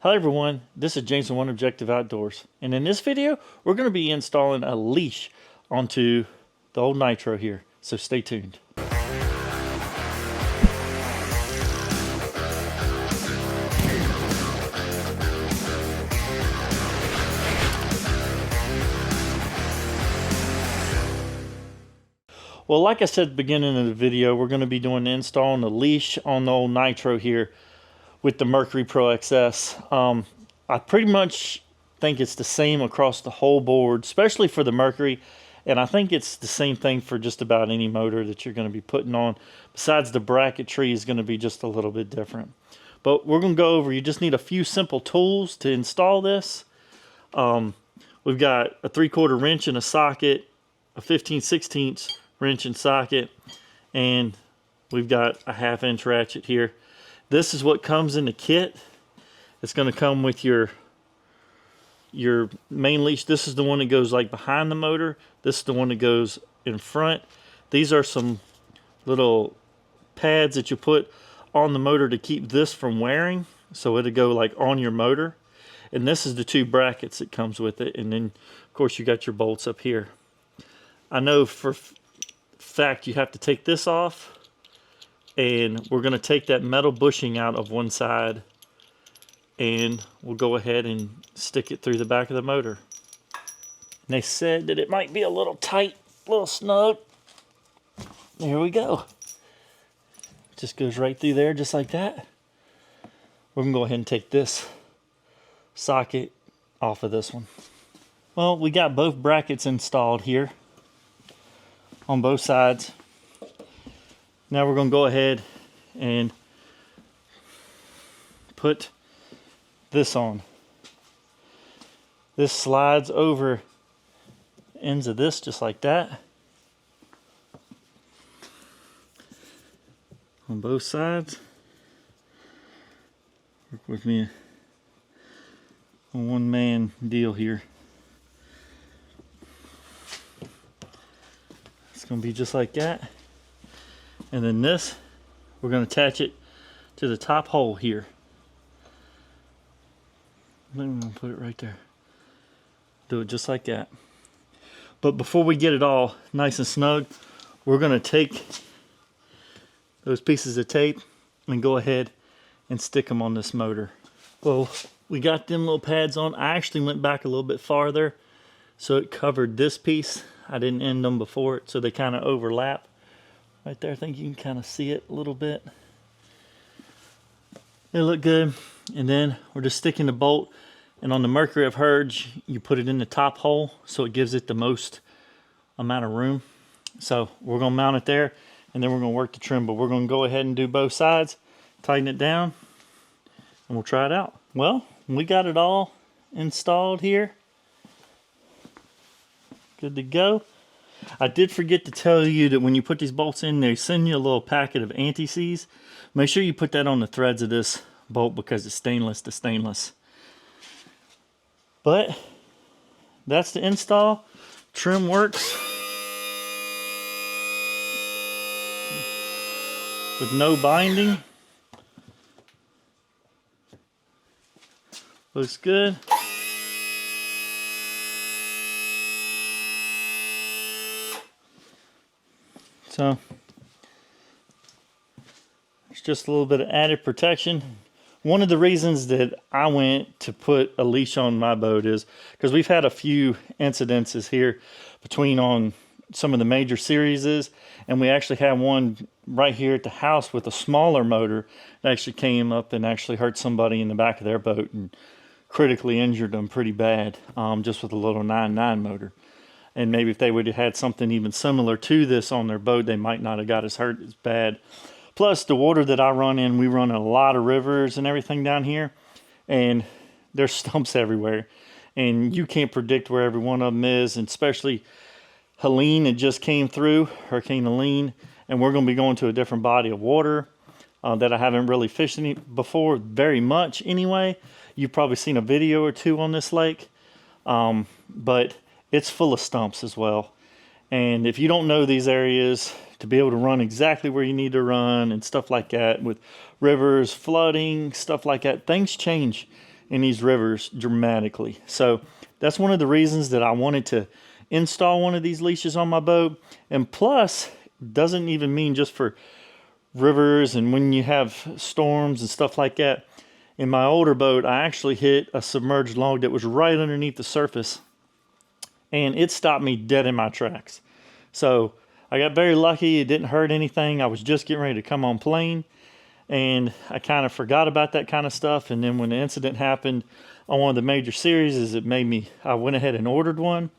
Hi everyone, this is James from One Objective Outdoors, and in this video we're going to be installing a leash onto the old Nitro here, so stay tuned. Well, like I said at the beginning of the video, we're going to be doing the install on the leash on the old Nitro here with the Mercury ProXs. I pretty much think it's the same across the whole board, especially for the Mercury, and I think it's the same thing for just about any motor that you're going to be putting on. Besides, the bracketry is going to be just a little bit different. But we're going to go over, you just need a few simple tools to install this. We've got a 3/4 wrench and a socket, a 15/16 wrench and socket, and we've got a 1/2 inch ratchet here. This is what comes in the kit. It's going to come with your main leash. This is the one that goes like behind the motor. This is the one that goes in front. These are some little pads that you put on the motor to keep this from wearing, so it'll go like on your motor. And this is the 2 brackets that comes with it, and then of course you got your bolts up here. I know for fact you have to take this off, and we're going to take that metal bushing out of one side, and we'll go ahead and stick it through the back of the motor. And they said that it might be a little tight, a little snug. There we go. Just goes right through there just like that. We're going to go ahead and take this socket off of this one. Well, we got both brackets installed here on both sides. Now we're going to go ahead and put this on. This slides over ends of this just like that on both sides. Work with me on one man deal here. It's going to be just like that. And then this, we're going to attach it to the top hole here. I'm going to put it right there. Do it just like that. But before we get it all nice and snug, we're going to take those pieces of tape and go ahead and stick them on this motor. Well, we got them little pads on. I actually went back a little bit farther, so it covered this piece. I didn't end them before it, so they kind of overlap. Right there, I think you can kind of see it a little bit. They look good. And then we're just sticking the bolt. And on the Mercury, I've heard you put it in the top hole, so it gives it the most amount of room. So we're going to mount it there, and then we're going to work the trim. But we're going to go ahead and do both sides, tighten it down, and we'll try it out. Well, we got it all installed here. Good to go. I did forget to tell you that when you put these bolts in, they send you a little packet of anti-seize. Make sure you put that on the threads of this bolt because it's stainless to stainless. But that's the install. Trim works with no binding. Looks good. So it's just a little bit of added protection. One of the reasons that I went to put a leash on my boat is because we've had a few incidences here between on some of the major series, and we actually had one right here at the house with a smaller motor that actually came up and actually hurt somebody in the back of their boat and critically injured them pretty bad, just with a little 9.9 motor. And maybe if they would have had something even similar to this on their boat, they might not have got as hurt as bad. Plus, the water that I run in, we run in a lot of rivers and everything down here, and there's stumps everywhere. And you can't predict where every one of them is, and especially Helene that just came through, Hurricane Helene, and we're going to be going to a different body of water that I haven't really fished any before, very much anyway. You've probably seen a video or two on this lake, but it's full of stumps as well. And if you don't know these areas, to be able to run exactly where you need to run and stuff like that with rivers, flooding, stuff like that, things change in these rivers dramatically. So that's one of the reasons that I wanted to install one of these leashes on my boat. And plus, doesn't even mean just for rivers and when you have storms and stuff like that. In my older boat, I actually hit a submerged log that was right underneath the surface, and it stopped me dead in my tracks. So I got very lucky. It didn't hurt anything. I was just getting ready to come on plane, and I kind of forgot about that kind of stuff. And then when the incident happened on one of the major series, I went ahead and ordered one,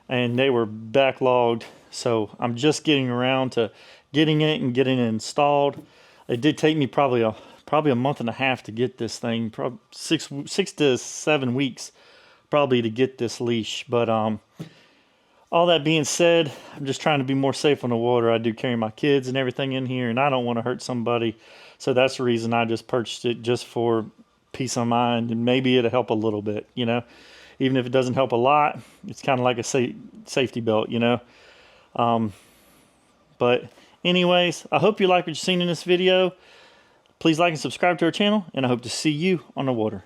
and they were backlogged. So I'm just getting around to getting it and getting it installed. It did take me probably a month and a half to get this thing, probably six to 7 weeks probably to get this leash. But all that being said, I'm just trying to be more safe on the water. I do carry my kids and everything in here, and I don't want to hurt somebody. So that's the reason I just purchased it, just for peace of mind, and maybe it'll help a little bit, you know. Even if it doesn't help a lot, it's kind of like a safety belt, you know. But anyways, I hope you like what you've seen in this video. Please like and subscribe to our channel, and I hope to see you on the water.